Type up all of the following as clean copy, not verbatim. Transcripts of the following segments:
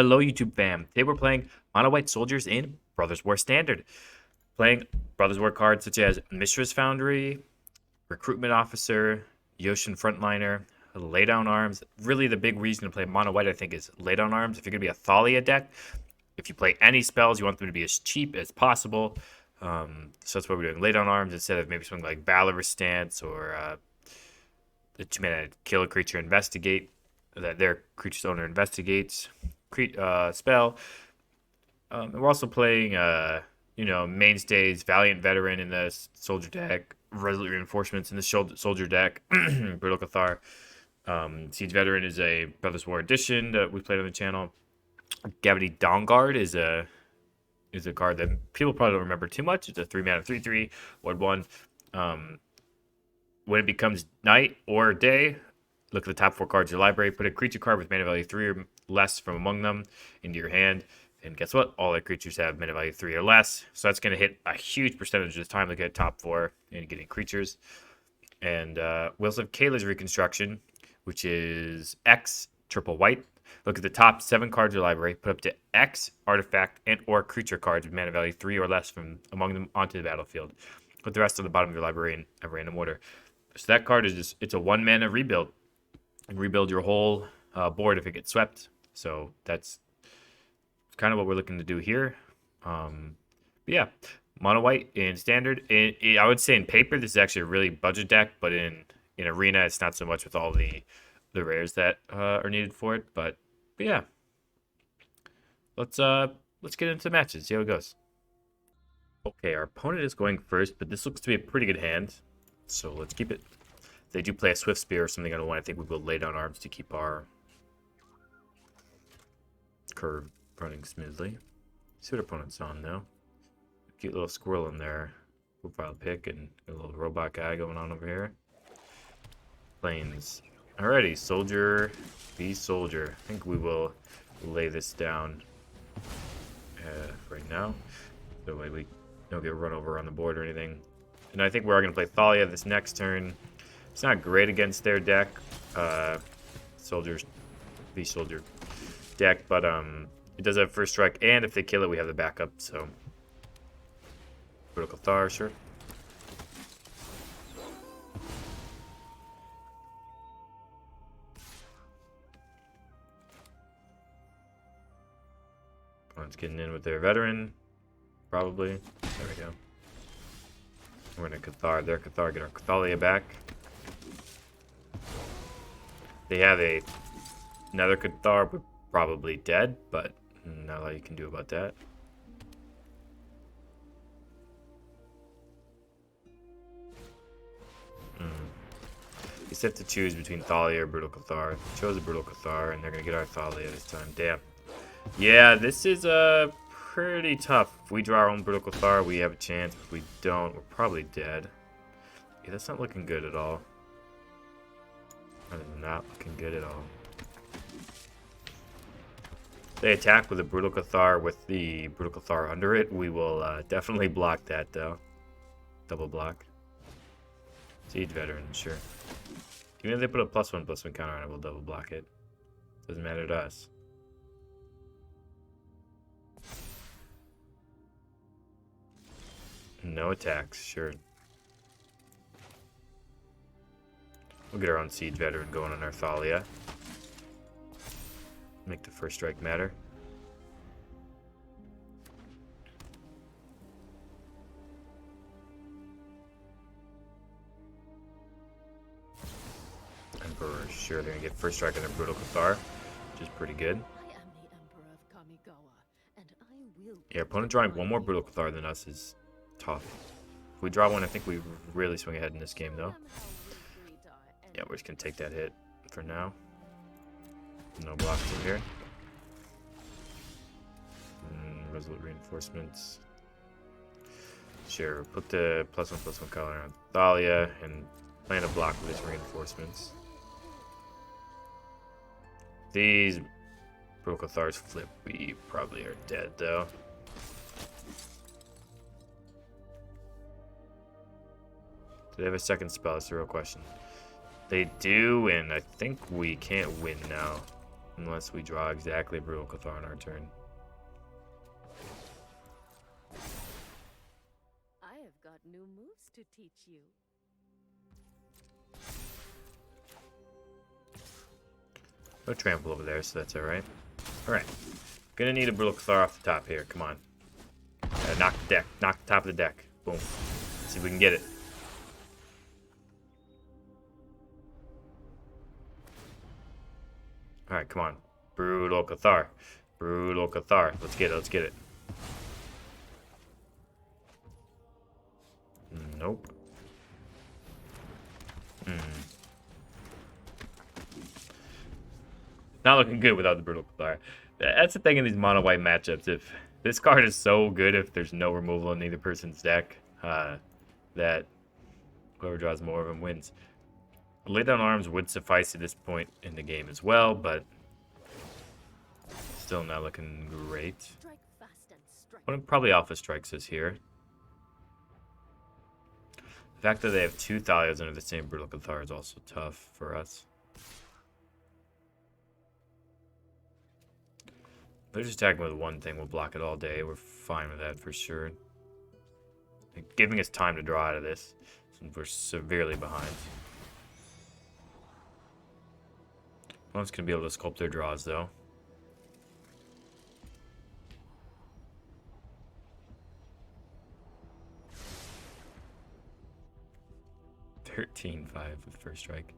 Hello, YouTube fam. Today we're playing Mono White Soldiers in Brothers War Standard. Playing Brothers War cards such as Mistress Foundry, Recruitment Officer, Yoshin Frontliner, Lay Down Arms. Really, the big reason to play Mono White, I think, is Lay Down Arms. If you're going to be a Thalia deck, if you play any spells, you want them to be as cheap as possible. So that's what we're doing. Lay Down Arms instead of maybe something like Valorous Stance or the 2-mana kill a creature, investigate, that their creature's owner investigates. Spell. We're also playing, mainstays, Valiant Veteran in the Soldier deck, Resolute Reinforcements in the Soldier deck, Brutal Cathar. Siege Veteran is a Brothers War edition that we played on the channel. Gravity Dawnguard is a card that people probably don't remember too much. It's a 3-mana 3/3, 1/1. When it becomes night or day, look at the top 4 cards of your library, put a creature card with mana value 3 or less from among them into your hand, and guess what? All the creatures have mana value 3 or less, so that's going to hit a huge percentage of the time to get top 4 and getting creatures. And we also have Kayla's Reconstruction, which is X triple white. Look at the top 7 cards of your library, put up to X artifact and or creature cards with mana value 3 or less from among them onto the battlefield. Put the rest on the bottom of your library in a random order. So that card is just, it's a 1-mana rebuild. And rebuild your whole board if it gets swept. So that's kind of what we're looking to do here. Yeah, mono white in standard. I would say in paper this is actually a really budget deck, but in arena it's not so much with all the rares that are needed for it. But yeah, let's get into the matches, see how it goes. Okay, our opponent is going first, but this looks to be a pretty good hand, so let's keep it. They do play a Swift Spear or something. I think we will Lay Down Arms to keep our curve running smoothly. See what opponent's on now. Cute little squirrel in there. Profile pick and a little robot guy going on over here. Planes. Alrighty, soldier, be soldier. I think we will lay this down right now. So like we don't get run over on the board or anything. And I think we're going to play Thalia this next turn. It's not great against their deck, soldier deck, but it does have first strike, and if they kill it, we have the backup. So, Brutal Cathar, sure. Opponent's getting in with their veteran, probably. There we go. We're gonna Cathar, their Cathar, get our Cathalia back. They have another Cathar, but probably dead, but not a lot you can do about that. You have to choose between Thalia or Brutal Cathar. Chose a Brutal Cathar, and they're gonna get our Thalia this time. Damn. Yeah, this is pretty tough. If we draw our own Brutal Cathar, we have a chance. If we don't, we're probably dead. Yeah, that's not looking good at all. That is not looking good at all. They attack with a Brutal Cathar with the Brutal Cathar under it. We will definitely block that, though. Double block. Siege Veteran, sure. Even if they put a +1/+1 counter on it, we'll double block it. Doesn't matter to us. No attacks, sure. We'll get our own Siege Veteran going on our Thalia. Make the first strike matter. Emperor, sure, they're gonna get first strike on their Brutal Cathar, which is pretty good. Yeah, opponent drawing one more Brutal Cathar than us is tough. If we draw one, I think we really swing ahead in this game, though. Yeah, we're just gonna take that hit for now. No blocks in here. Resolute Reinforcements. Sure, put the +1/+1 color on Thalia and plan a block with his reinforcements. These Brutal Cathars flip, we probably are dead though. Do they have a second spell? That's the real question. They do, and I think we can't win now. Unless we draw exactly Brutal Cathar on our turn. I have got new moves to teach you. No trample over there, so that's alright. Alright. Gonna need a Brutal Cathar off the top here. Come on. Knock the deck. Knock the top of the deck. Boom. Let's see if we can get it. Alright, come on. Brutal Cathar. Brutal Cathar. Let's get it. Let's get it. Nope. Not looking good without the Brutal Cathar. That's the thing in these mono white matchups. If this card is so good, if there's no removal in either person's deck, that whoever draws more of them wins. Lay down arms would suffice at this point in the game as well, but still not looking great. Strike fast and strike. One probably Alpha strikes us here. The fact that they have two Thalias under the same Brutal Cathar is also tough for us. They're just attacking with one thing. We'll block it all day. We're fine with that for sure. Like, giving us time to draw out of this, since we're severely behind. Opponent's going to be able to sculpt their draws, though. $13-5 with first strike.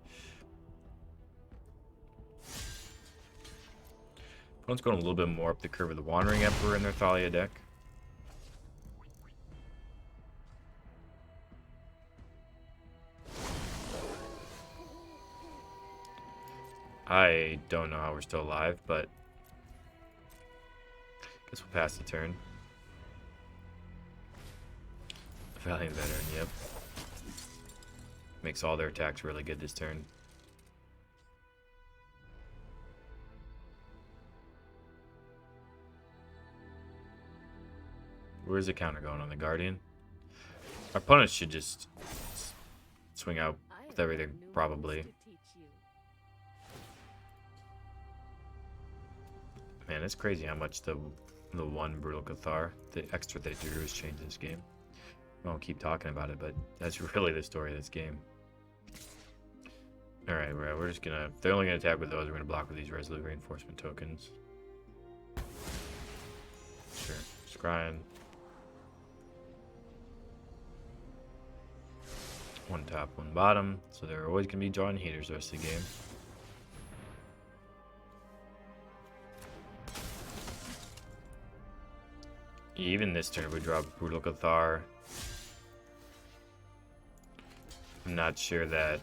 Opponent's going a little bit more up the curve with the Wandering Emperor in their Thalia deck. I don't know how we're still alive, but guess we'll pass the turn. Valiant Veteran, yep. Makes all their attacks really good this turn. Where's the counter going on the Guardian? Our opponents should just swing out with everything, probably. Man, it's crazy how much the one Brutal Cathar, the extra they drew, has changed this game. I won't keep talking about it, but that's really the story of this game. Alright, we're just gonna... If they're only gonna attack with those, we're gonna block with these Resolute Reinforcement tokens. Sure. Scrying. One top, one bottom. So they're always gonna be drawing heaters the rest of the game. Even this turn, if we draw Brutal Cathar, I'm not sure that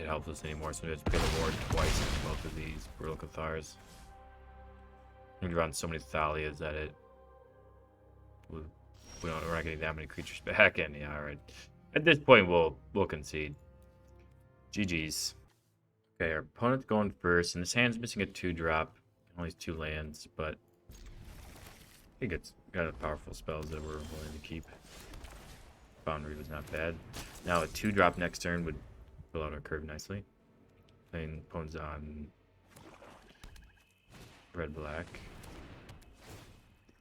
it helps us anymore. So it's been a ward twice in both of these Brutal Cathars. We're drawing so many Thalias that we're not getting that many creatures back. And yeah, alright. At this point, we'll concede. GG's. Okay, our opponent's going first, and this hand's missing a 2-drop. Only 2 lands, but I think it's got powerful spells that we're willing to keep. Boundary was not bad. Now a 2-drop next turn would fill out our curve nicely. Playing opponent's on red-black.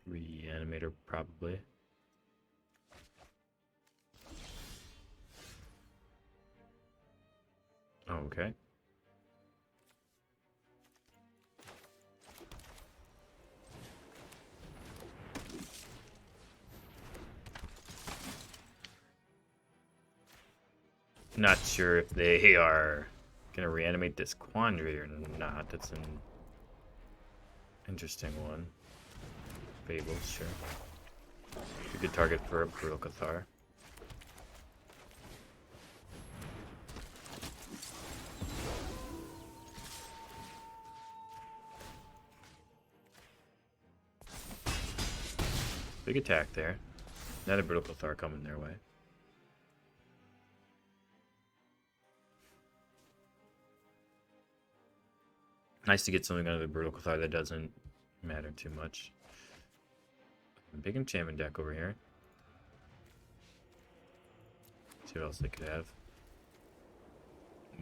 Reanimator probably. Oh, okay. Not sure if they are gonna reanimate this Quandary or not. That's an interesting one. Fables, sure. A good target for a Brutal Cathar. Big attack there. Another Brutal Cathar coming their way. Nice to get something out of the Brutal Cathar that doesn't matter too much. Big enchantment deck over here. See what else they could have.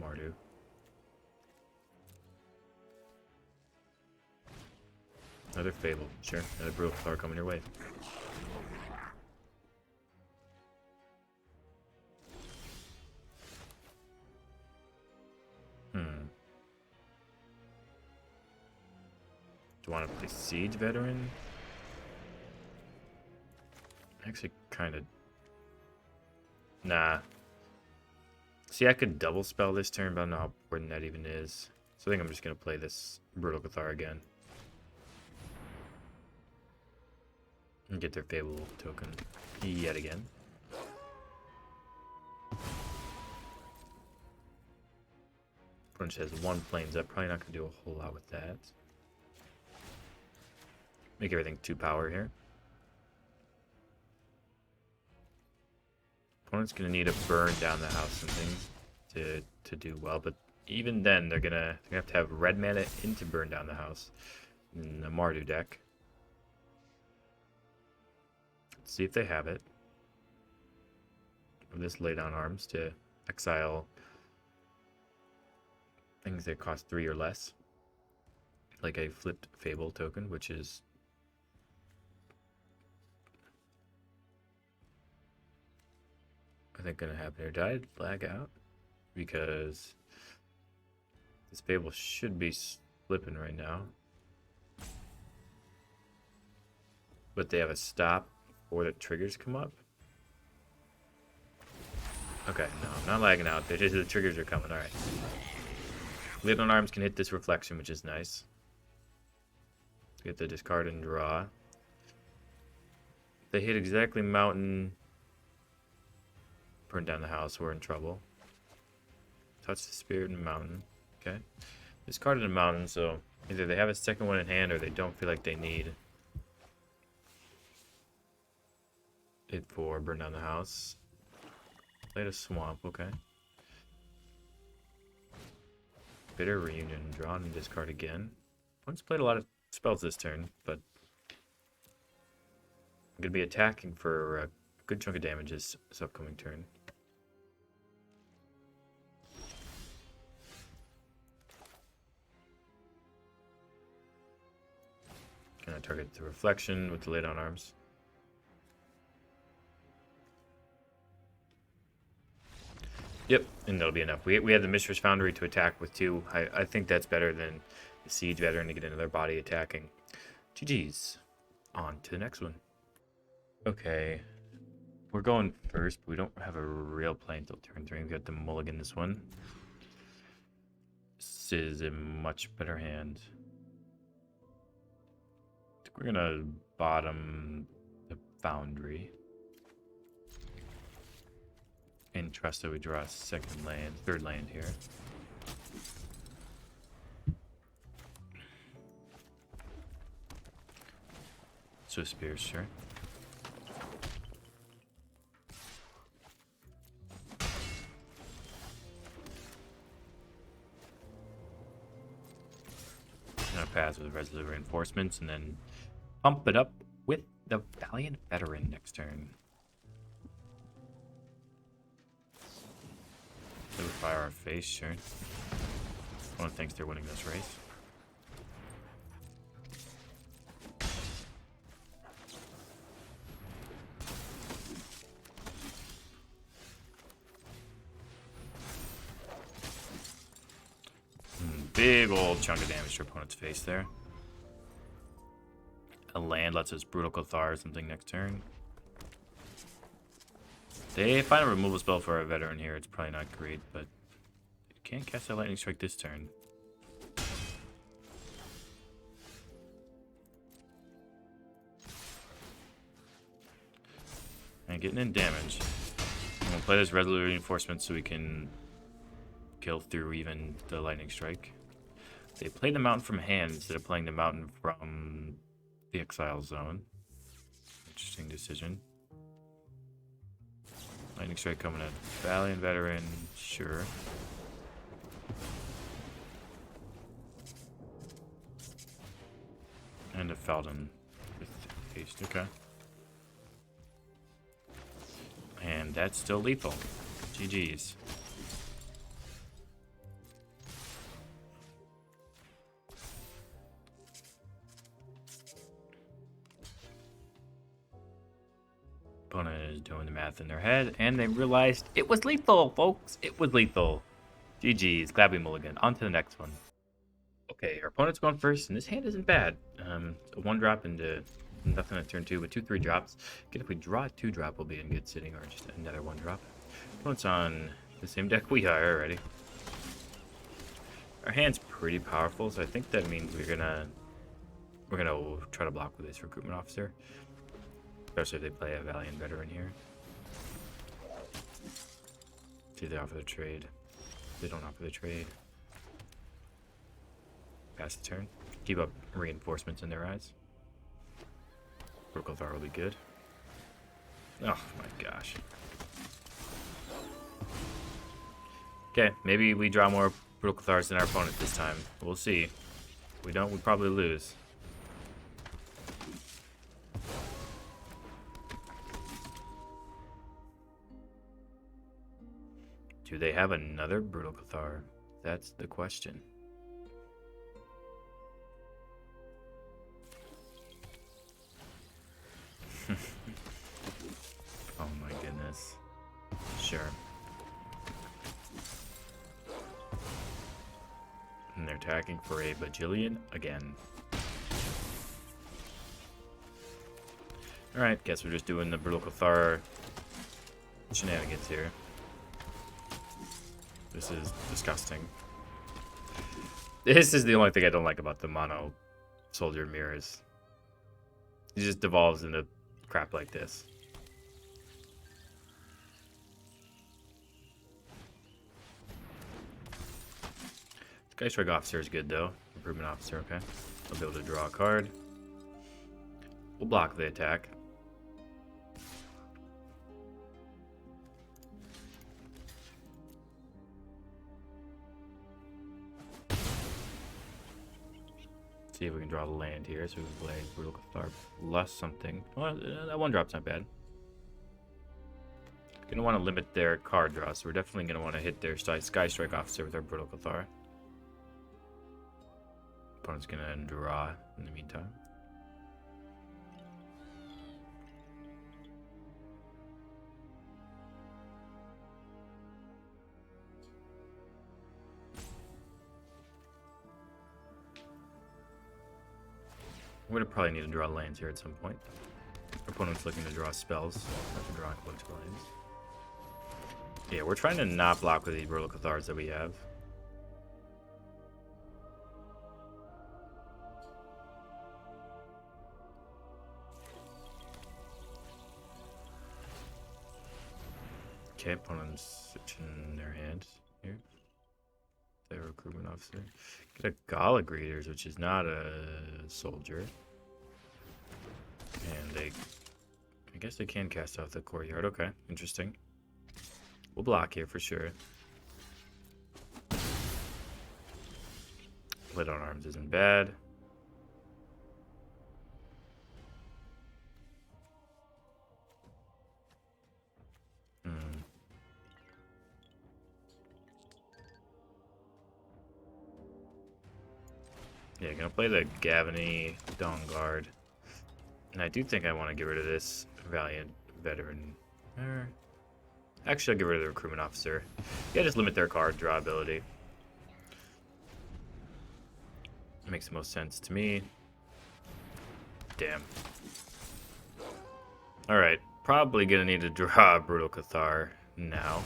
Mardu. Another Fable. Sure. Another Brutal Flower coming your way. Do you want to play Siege Veteran? Actually, kind of. Nah. See, I could double spell this turn, but I don't know how important that even is. So I think I'm just going to play this Brutal Cathar again. And get their Fable token yet again. Opponent has 1 Plains up. Probably not going to do a whole lot with that. Make everything 2 power here. Opponent's going to need to burn down the house and things to do well, but even then they're gonna have to have red mana into burn down the house in the Mardu deck. Let's see if they have it. This lay down arms to exile things that cost 3 or less, like a flipped Fable token, which is I think gonna happen here. Did I lag out? Because this Fable should be flipping right now. But they have a stop before the triggers come up. Okay, no, I'm not lagging out. They're just, the triggers are coming. Alright. Lid on arms can hit this reflection, which is nice. Get the discard and draw. If they hit exactly mountain, burn down the house, we're in trouble. Touch the spirit in mountain. Okay. Discarded a mountain, so either they have a second one in hand or they don't feel like they need it for burn down the house. Played a swamp, okay. Bitter Reunion, drawn and discard again. Once played a lot of spells this turn, but I'm going to be attacking for a good chunk of damage this upcoming turn. Gonna target the reflection with the lay down arms. Yep, and that'll be enough. We have the Mistress Foundry to attack with 2. I think that's better than the Siege Veteran to get another body attacking. GG's. On to the next one. Okay. We're going first, but we don't have a real play until turn 3. We got the mulligan this one. This is a much better hand. I think we're gonna bottom the Foundry. And trust that we draw a third land here. So Spears, sure. Gonna pass with Resolute Reinforcements and then pump it up with the Valiant Veteran next turn. Fire our face, sure. One thinks they're winning this race. Big old chunk of damage to your opponent's face there. A land lets us Brutal Cathar or something next turn. They find a removal spell for a veteran here. It's probably not great, but you can't cast a lightning strike this turn. And getting in damage. I'm gonna play this Resolute Reinforcement so we can kill through even the lightning strike. They played the mountain from hand instead of playing the mountain from the exile zone. Interesting decision. Lightning strike coming in. Valiant Veteran, sure. And a Felden with haste, okay. And that's still lethal. GG's. doing the math in their head, and they realized it was lethal, folks. It was lethal. GG's. Glad we mulligan. On to the next one. Okay, our opponent's going first, and this hand isn't bad. A 1-drop into nothing on turn 2 with 2 3-drops. Again, if we draw a 2-drop, we'll be in good sitting, or just another 1-drop. Opponent's on the same deck we are already. Our hand's pretty powerful, so I think that means we're gonna try to block with this recruitment officer. Especially if they play a Valiant veteran here. See if they offer the trade. If they don't offer the trade. Pass the turn. Keep up reinforcements in their eyes. Brookethar will be good. Oh my gosh. Okay, maybe we draw more Brookethars than our opponent this time. We'll see. If we don't, we'll probably lose. Do they have another Brutal Cathar? That's the question. Oh my goodness. Sure. And they're attacking for a bajillion again. Alright, guess we're just doing the Brutal Cathar shenanigans here. This is disgusting. This is the only thing I don't like about the mono soldier mirrors. It just devolves into crap like this. Sky Strike Officer is good though. Improvement Officer, okay. I'll be able to draw a card. We'll block the attack. See if we can draw the land here, so we can play Brutal Cathar plus something. Well, that 1-drop's not bad. Gonna want to limit their card draw, so we're definitely gonna want to hit their Sky Strike Officer with our Brutal Cathar. Opponent's gonna draw in the meantime. We're gonna probably need to draw lands here at some point. Our opponent's looking to draw spells after drawing a bunch of lands. Yeah, we're trying to not block with these Brutal Cathars that we have. Okay, opponent's switching their hand here. Their recruitment officer. Get a Gala Greeters, which is not a soldier. And they, I guess they can cast out the courtyard. Okay, interesting. We'll block here for sure. Lit on Arms isn't bad. Yeah, gonna play the Gavany Dawnguard. And I do think I want to get rid of this Valiant Veteran. Actually, I'll get rid of the Recruitment Officer. Yeah, just limit their card draw ability. Makes the most sense to me. Damn. Alright, probably gonna need to draw Brutal Cathar now.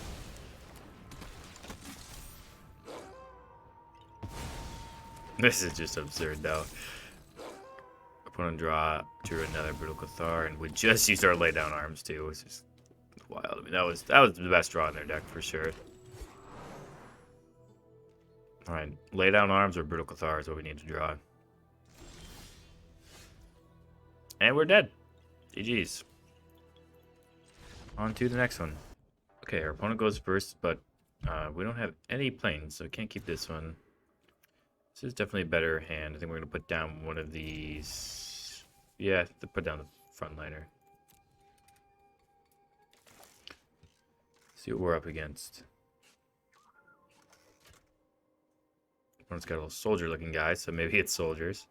This is just absurd, though. Opponent drew another Brutal Cathar, and we just used our Lay Down Arms too. It was just wild. I mean, that was the best draw in their deck for sure. All right, Lay Down Arms or Brutal Cathar is what we need to draw, and we're dead. GG's. On to the next one. Okay, our opponent goes first, but we don't have any planes, so we can't keep this one. This is definitely a better hand. I think we're going to put down one of these. Yeah, put down the frontliner. See what we're up against. One's got a little soldier-looking guy, so maybe it's soldiers.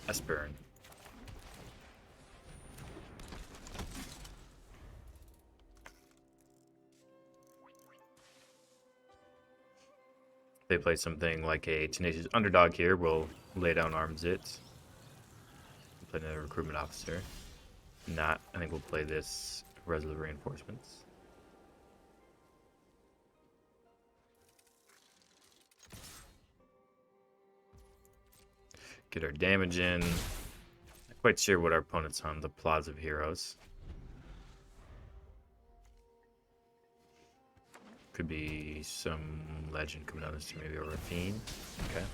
Espurn. If they play something like a Tenacious Underdog here, we'll lay down arms it. Play another Recruitment Officer. Not, I think we'll play this Resolute Reinforcements. Get our damage in. Not quite sure what our opponent's on the Plaza of Heroes. Could be some legend coming down this turn, maybe a Rafine. Okay.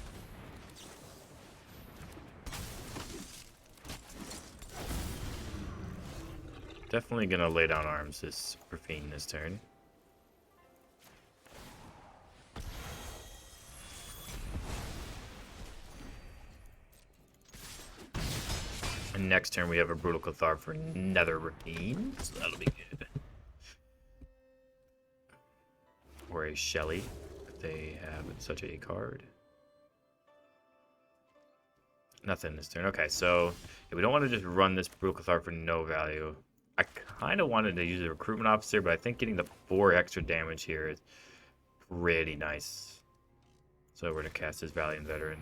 Definitely gonna lay down arms this Rafine this turn. And next turn we have a Brutal Cathar for another Rafine, so that'll be good. Or a Shelly, if they have such a card. Nothing this turn. Okay, so yeah, we don't want to just run this Brutal Cathar for no value. I kind of wanted to use a Recruitment Officer, but I think getting the 4 extra damage here is pretty nice. So we're going to cast this Valiant Veteran.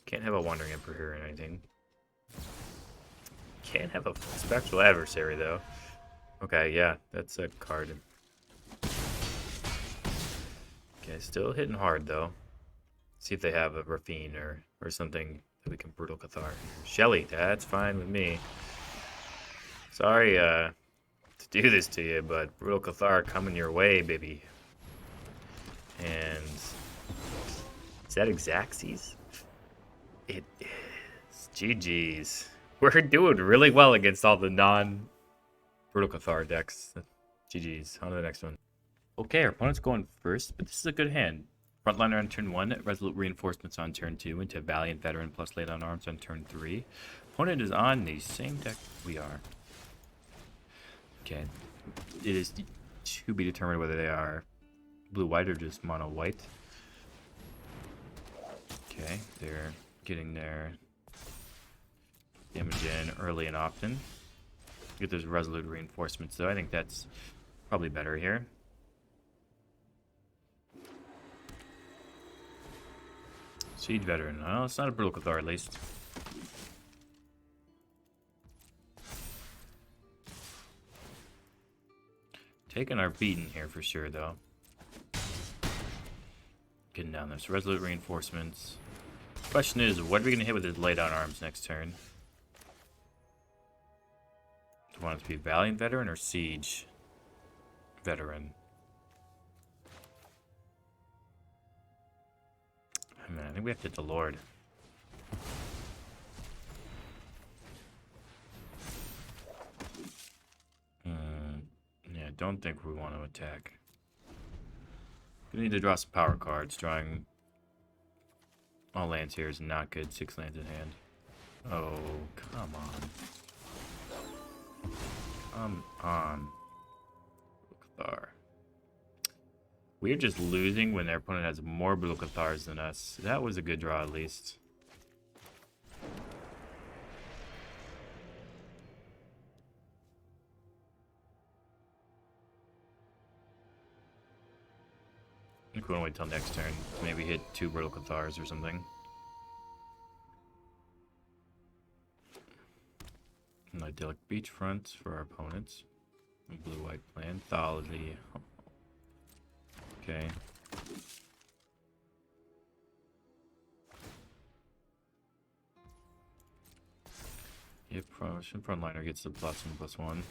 Can't have a Wandering Emperor here or anything. Can't have a Spectral Adversary, though. Okay, yeah, that's a card. Okay, still hitting hard, though. See if they have a Rafine or something that we can Brutal Cathar. Shelly, that's fine with me. Sorry to do this to you, but Brutal Cathar coming your way, baby. And is that Xaxes? It is. GG's. We're doing really well against all the non-Brutal Cathar decks. GG's. On to the next one. Okay, our opponent's going first, but this is a good hand. Frontliner on turn 1, Resolute Reinforcements on turn 2, into Valiant Veteran plus Lay Down Arms on turn 3. Opponent is on the same deck we are. Okay. It is to be determined whether they are blue-white or just mono-white. Okay, they're getting their damage in early and often. Get those Resolute Reinforcements, though. I think that's probably better here. Siege Veteran. Oh, it's not a Brutal Cathar, at least. Taking our beating here for sure, though. Getting down there. So Resolute Reinforcements. Question is, what are we going to hit with his Lay Down Arms next turn? Do you want it to be Valiant Veteran or Siege Veteran? I think we have to hit the Lord. Yeah, don't think we want to attack. We need to draw some power cards. Drawing all lands here is not good. 6 lands in hand. Oh, come on. Come on. Cathar. We're just losing when their opponent has more Brutal Cathars than us. That was a good draw, at least. I think we want to wait till next turn to maybe hit 2 Brutal Cathars or something. An Idyllic Beachfront for our opponents. Blue-white plan. Thology. Okay. Yep, frontliner gets the +1/+1.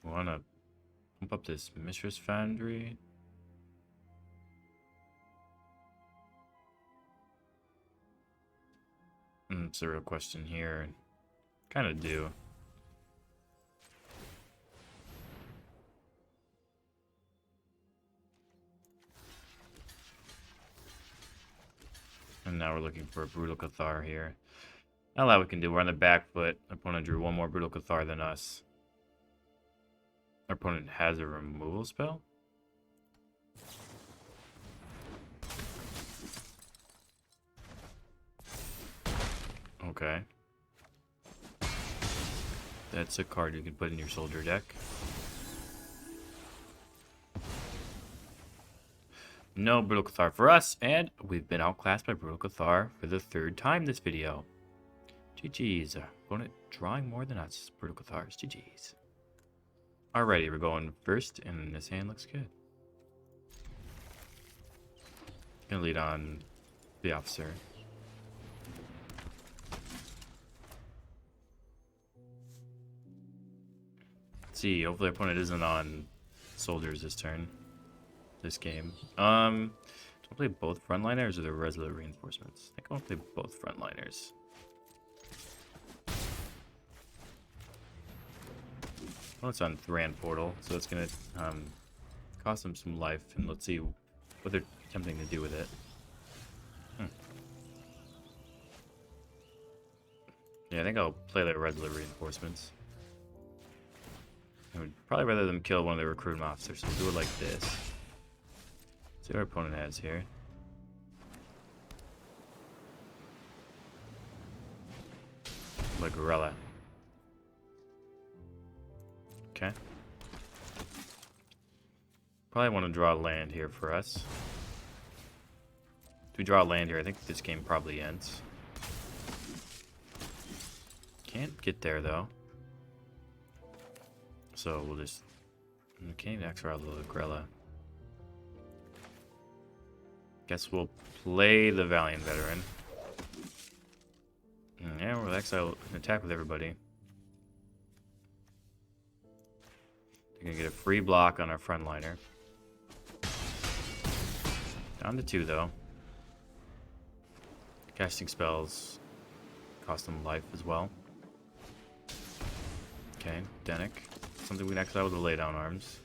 Wanna pump up this Mistress Foundry? It's a real question here. Kind of do. And now we're looking for a Brutal Cathar here. Not a lot we can do. We're on the back foot. Opponent drew 1 more Brutal Cathar than us. Our opponent has a removal spell? Okay. That's a card you can put in your soldier deck. No Brutal Cathar for us, and we've been outclassed by Brutal Cathar for the third time this video. GG's. Opponent drawing more than us. Brutal Cathar's. GG's. Alrighty, we're going first, and this hand looks good. Gonna lead on the officer. Let's see, hopefully our opponent isn't on soldiers this turn. This game. Do I play both frontliners or the resolute reinforcements? I think I want to play both frontliners. Well, it's on Thran Portal, so it's gonna cost them some life, and let's see what they're attempting to do with it. Yeah, I think I'll play the resolute reinforcements. I would probably rather them kill one of the recruitment officers, so we'll do it like this. See what our opponent has here. La Gorilla. Okay. Probably want to draw land here for us. If we draw land here, I think this game probably ends. Can't get there though. So we'll just... We can't even exile the Grella. Guess we'll play the Valiant Veteran. Yeah, we'll exile and attack with everybody. They're gonna get a free block on our frontliner. Down to 2 though. Casting spells cost them life as well. Okay, Denick. Something we can exile with the laydown arms.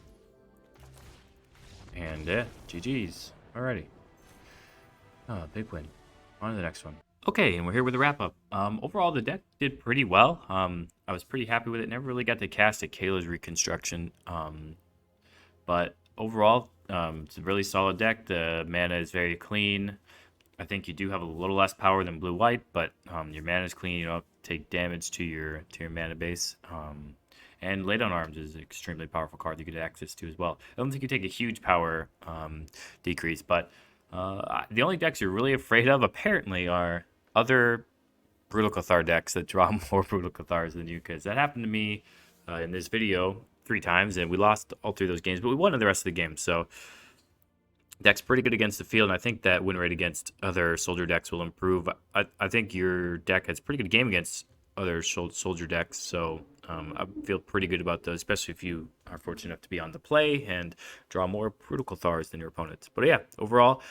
And yeah, GG's. Alrighty. Oh, big win. On to the next one. Okay, and we're here with the wrap up. Overall, the deck did pretty well. I was pretty happy with it. Never really got to cast at Kayla's Reconstruction. But overall, it's a really solid deck. The mana is very clean. I think you do have a little less power than blue-white, but your mana is clean. You don't have to take damage to your mana base. And Laydown Arms is an extremely powerful card you get access to as well. I don't think you take a huge power decrease, but the only decks you're really afraid of, apparently, are other Brutal Cathar decks that draw more Brutal Cathars than you, because that happened to me in this video 3 times, and we lost all 3 of those games, but we won in the rest of the games, so deck's pretty good against the field, and I think that win rate against other soldier decks will improve. I think your deck has a pretty good game against other soldier decks, so I feel pretty good about those, especially if you are fortunate enough to be on the play and draw more Brutal Cathars than your opponents. But yeah, overall,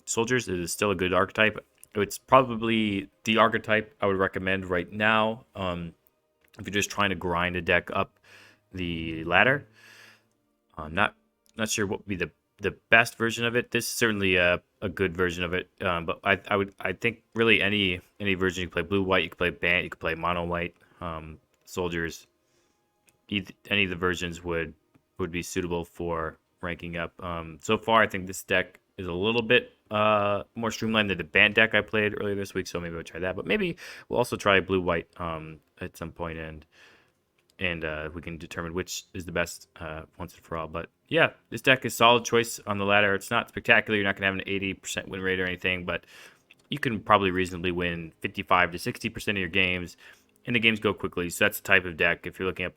soldiers is still a good archetype. It's probably the archetype I would recommend right now if you're just trying to grind a deck up the ladder. Not sure what would be the best version of it. This is certainly a good version of it, but I think really any version. You can play blue white, you can play Bant, you can play mono white. Soldiers, any of the versions would be suitable for ranking up. So far, I think this deck is a little bit more streamlined than the Bant deck I played earlier this week, so maybe we'll try that. But maybe we'll also try blue white at some point, and we can determine which is the best once and for all. But yeah, this deck is a solid choice on the ladder. It's not spectacular. You're not going to have an 80% win rate or anything, but you can probably reasonably win 55 to 60% of your games, and the games go quickly. So that's the type of deck if you're looking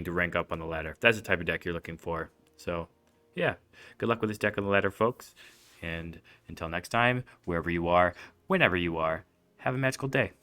to rank up on the ladder. That's the type of deck you're looking for. So yeah, good luck with this deck on the ladder, folks. And until next time, wherever you are, whenever you are, have a magical day.